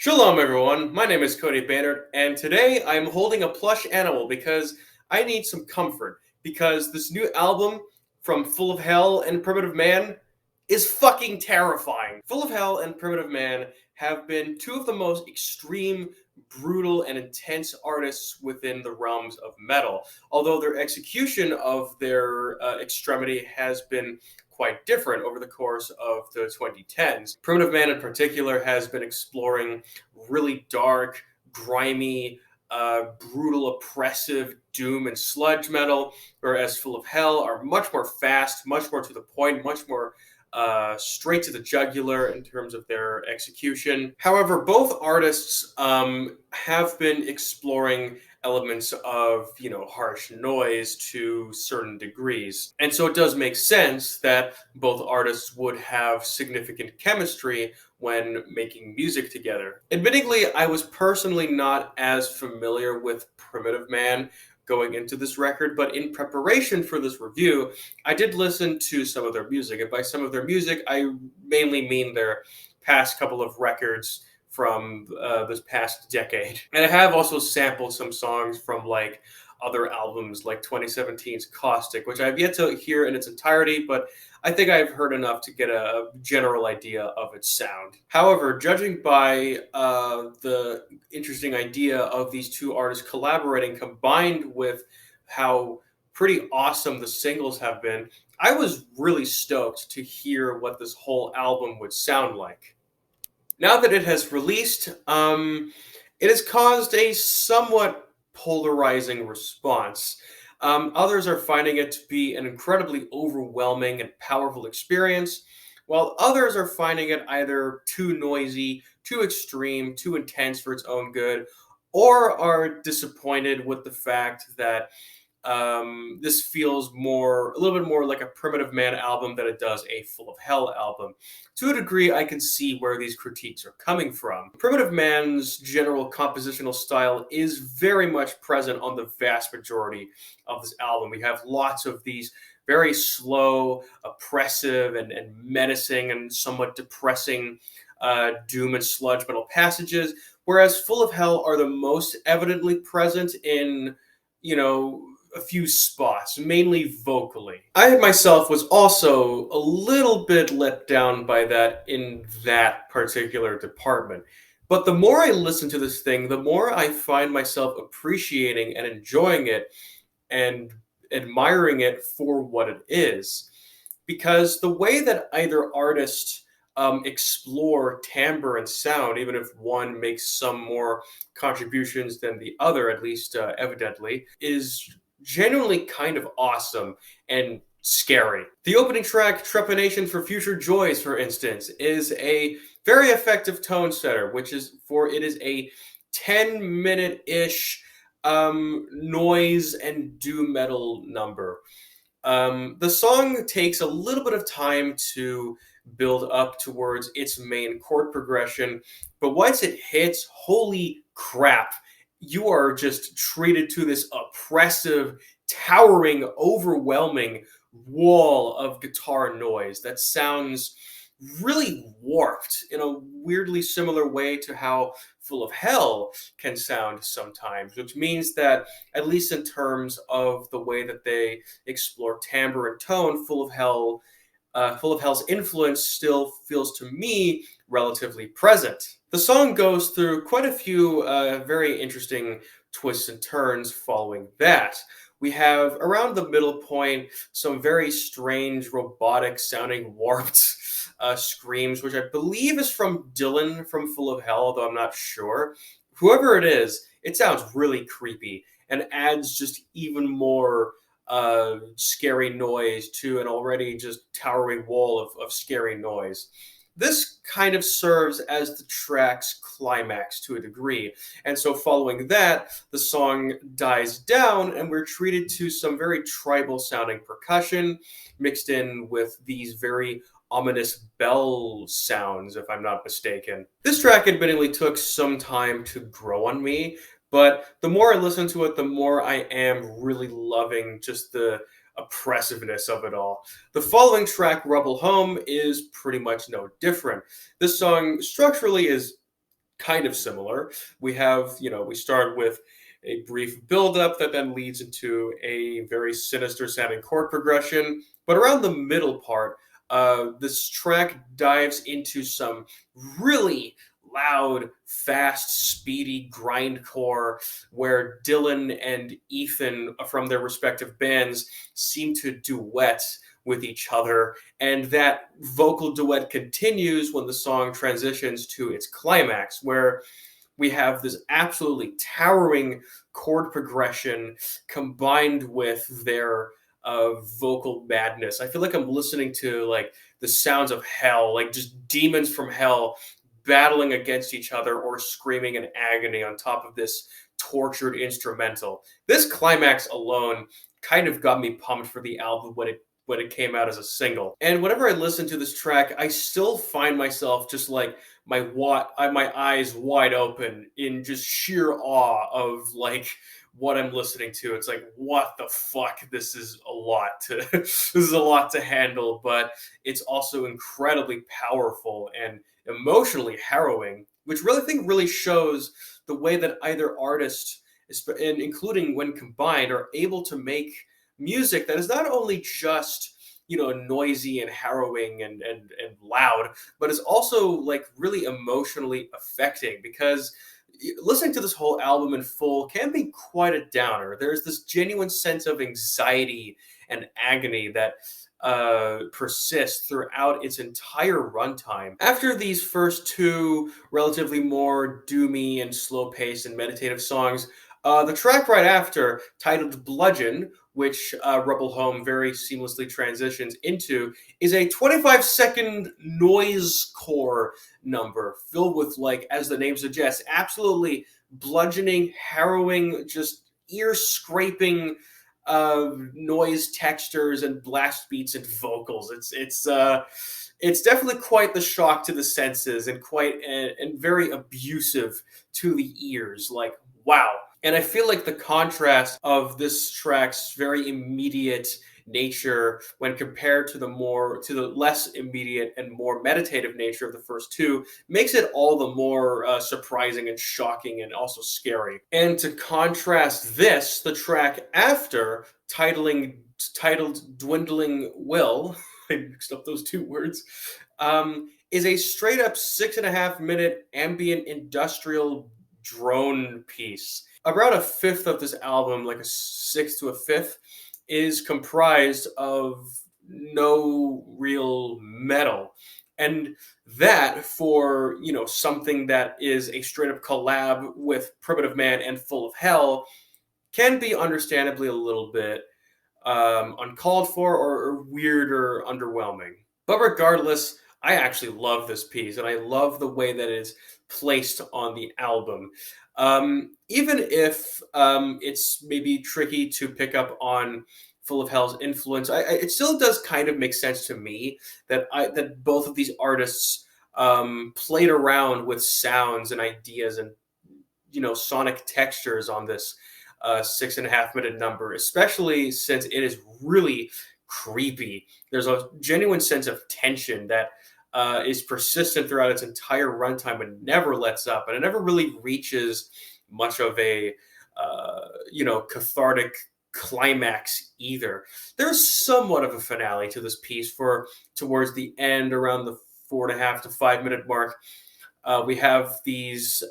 Shalom, everyone. My name is Cody Baynard, and today I'm holding a plush animal because I need some comfort. Because this new album from Full of Hell and Primitive Man is fucking terrifying. Full of Hell and Primitive Man have been two of the most extreme, brutal, and intense artists within the realms of metal, although their execution of their extremity has been quite different over the course of the 2010s. Primitive Man in particular has been exploring really dark, grimy, brutal, oppressive doom and sludge metal, whereas Full of Hell are much more fast, much more to the point, much more straight to the jugular in terms of their execution. However, both artists have been exploring elements of, harsh noise to certain degrees. And so it does make sense that both artists would have significant chemistry when making music together. Admittingly, I was personally not as familiar with Primitive Man going into this record, but in preparation for this review, I did listen to some of their music. And by some of their music, I mainly mean their past couple of records from this past decade. And I have also sampled some songs from other albums like 2017's Caustic, which I've yet to hear in its entirety, but I think I've heard enough to get a general idea of its sound. However, judging by the interesting idea of these two artists collaborating combined with how pretty awesome the singles have been, I was really stoked to hear what this whole album would sound like. Now that it has released, it has caused a somewhat polarizing response. Others are finding it to be an incredibly overwhelming and powerful experience, while others are finding it either too noisy, too extreme, too intense for its own good, or are disappointed with the fact that this feels a little bit more like a Primitive Man album than it does a Full of Hell album. To a degree, I can see where these critiques are coming from. Primitive Man's general compositional style is very much present on the vast majority of this album. We have lots of these very slow, oppressive, and menacing and somewhat depressing doom and sludge metal passages, whereas Full of Hell are the most evidently present in, a few spots, mainly vocally. I myself was also a little bit let down by that in that particular department. But the more I listen to this thing, the more I find myself appreciating and enjoying it and admiring it for what it is. Because the way that either artist explore timbre and sound, even if one makes some more contributions than the other, at least evidently, is genuinely kind of awesome and scary. The opening track, Trepanation for Future Joys, for instance, is a very effective tone setter, it is a 10-minute-ish noise and doom metal number. The song takes a little bit of time to build up towards its main chord progression, but once it hits, holy crap, you are just treated to this oppressive, towering, overwhelming wall of guitar noise that sounds really warped in a weirdly similar way to how Full of Hell can sound sometimes, which means that, at least in terms of the way that they explore timbre and tone, Full of Hell's influence still feels to me relatively present. The song goes through quite a few very interesting twists and turns following that. We have, around the middle point, some very strange, robotic sounding, warped screams, which I believe is from Dylan from Full of Hell, although I'm not sure. Whoever it is, it sounds really creepy and adds just even more scary noise to an already just towering wall of scary noise. This kind of serves as the track's climax to a degree. And so following that, the song dies down and we're treated to some very tribal sounding percussion mixed in with these very ominous bell sounds, if I'm not mistaken. This track admittedly took some time to grow on me, but the more I listen to it, the more I am really loving just the oppressiveness of it all. The following track, Rebel Home, is pretty much no different. This song structurally is kind of similar. We have, we start with a brief buildup that then leads into a very sinister sounding chord progression. But around the middle part, this track dives into some really loud, fast, speedy grindcore where Dylan and Ethan from their respective bands seem to duet with each other. And that vocal duet continues when the song transitions to its climax, where we have this absolutely towering chord progression combined with their vocal madness. I feel like I'm listening to like the sounds of hell, like just demons from hell battling against each other or screaming in agony on top of this tortured instrumental. This climax alone kind of got me pumped for the album when it came out as a single. And whenever I listen to this track, I still find myself just like my eyes wide open in just sheer awe of like what I'm listening to. It's like, what the fuck? This is a lot to this is a lot to handle, but it's also incredibly powerful and emotionally harrowing, which really think really shows the way that either artist, and including when combined, are able to make music that is not only just noisy and harrowing and loud, but is also like really emotionally affecting, because listening to this whole album in full can be quite a downer. There's this genuine sense of anxiety and agony that persists throughout its entire runtime. After these first two relatively more doomy and slow paced and meditative songs, the track right after, titled Bludgeon, which Rebel Home very seamlessly transitions into, is a 25-second noise core number filled with, like, as the name suggests, absolutely bludgeoning, harrowing, just ear scraping noise textures and blast beats and vocals. It's definitely quite the shock to the senses and and very abusive to the ears. Like, wow. And I feel like the contrast of this track's very immediate nature when compared to the less immediate and more meditative nature of the first two makes it all the more surprising and shocking and also scary. And to contrast this, the track after, titled Dwindling Will, I mixed up those two words, is a straight up 6.5 minute ambient industrial drone piece. Around a fifth of this album, like a sixth to a fifth, is comprised of no real metal. And that, for something that is a straight up collab with Primitive Man and Full of Hell, can be understandably a little bit uncalled for or weird or underwhelming. But regardless, I actually love this piece, and I love the way that it's placed on the album. Even if it's maybe tricky to pick up on Full of Hell's influence, it still does kind of make sense to me that both of these artists played around with sounds and ideas and sonic textures on this 6.5 minute number, especially since it is really creepy. There's a genuine sense of tension that is persistent throughout its entire runtime and never lets up, and it never really reaches much of a cathartic climax either. There's somewhat of a finale to this piece for towards the end, around the 4.5 to 5 minute mark. We have these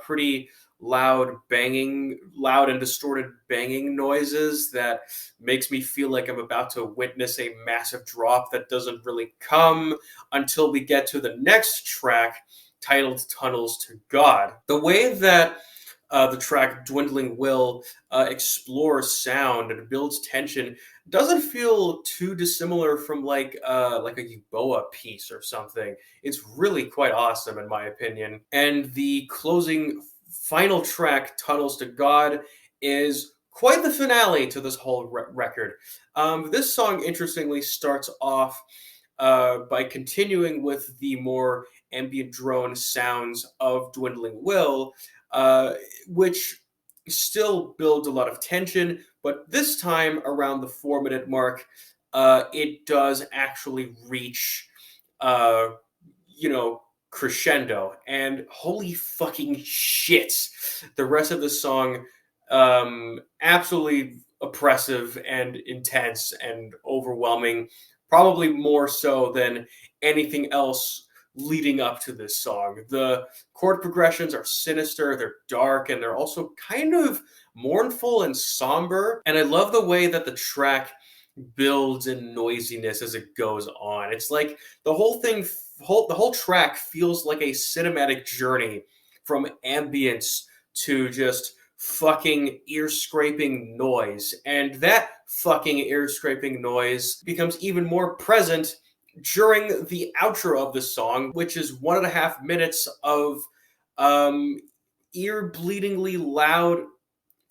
pretty loud and distorted banging noises that makes me feel like I'm about to witness a massive drop that doesn't really come until we get to the next track, titled Tunnels to God. The way that the track Dwindling Will explores sound and builds tension doesn't feel too dissimilar from like a Yuboa piece or something. It's really quite awesome in my opinion. And the closing final track, Tunnels to God, is quite the finale to this whole record. This song, interestingly, starts off by continuing with the more ambient drone sounds of Dwindling Will, which still builds a lot of tension, but this time around the 4 minute mark, it does actually reach, uh, you know, crescendo, and holy fucking shit, the rest of the song, absolutely oppressive and intense and overwhelming, probably more so than anything else leading up to this song. The chord progressions are sinister, they're dark, and they're also kind of mournful and somber. And I love the way that the track builds in noisiness as it goes on. It's like the whole thing, the whole track feels like a cinematic journey from ambience to just fucking ear scraping noise. And that fucking ear scraping noise becomes even more present during the outro of the song, which is 1.5 minutes of um, ear bleedingly loud,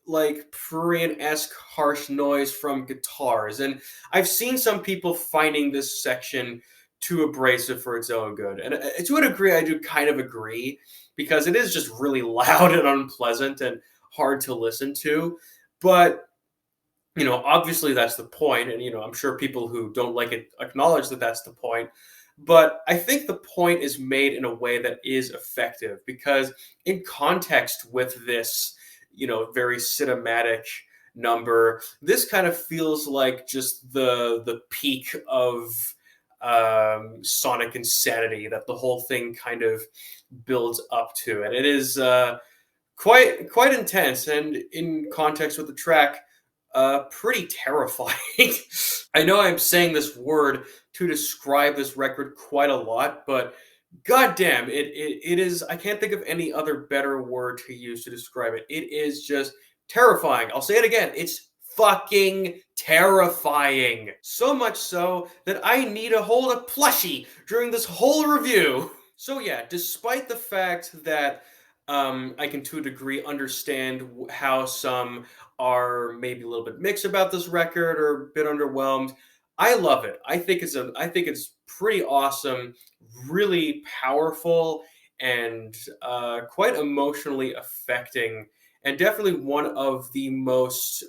like Prurian-esque harsh noise from guitars. And I've seen some people finding this section too abrasive for its own good. And to a degree, I do kind of agree, because it is just really loud and unpleasant and hard to listen to. But obviously that's the point, and I'm sure people who don't like it acknowledge that that's the point. But I think the point is made in a way that is effective, because in context with this, very cinematic number, this kind of feels like just the peak of sonic insanity that the whole thing kind of builds up to, and it is quite intense, and in context with the track, pretty terrifying. I know I'm saying this word to describe this record quite a lot, but goddamn, it is. I can't think of any other better word to use to describe it. It is just terrifying. I'll say it again. It's fucking terrifying. So much so that I need to hold a plushie during this whole review. So yeah, despite the fact that I can to a degree understand how some are maybe a little bit mixed about this record or a bit underwhelmed, I love it. I think it's pretty awesome, really powerful, and quite emotionally affecting, and definitely one of the most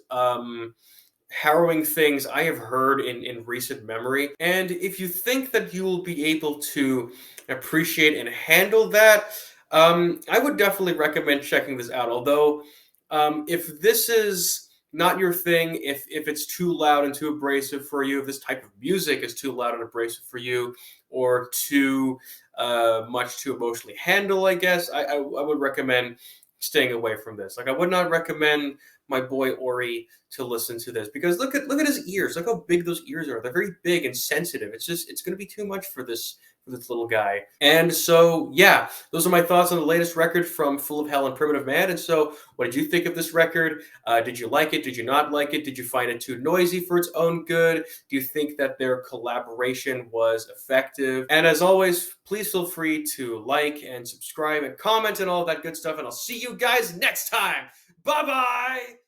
harrowing things I have heard in recent memory. And if you think that you will be able to appreciate and handle that, I would definitely recommend checking this out. Although, if this is not your thing, if it's too loud and too abrasive for you, if this type of music is too loud and abrasive for you, or too much to emotionally handle, I guess I would recommend staying away from this. Like, I would not recommend my boy Ori to listen to this, because look at his ears. Look how big those ears are. They're very big and sensitive. It's going to be too much for this little guy. And so, yeah, those are my thoughts on the latest record from Full of Hell and Primitive Man. And so, what did you think of this record? Did you like it? Did you not like it? Did you find it too noisy for its own good? Do you think that their collaboration was effective? And as always, please feel free to like and subscribe and comment and all that good stuff. And I'll see you guys next time. Bye bye.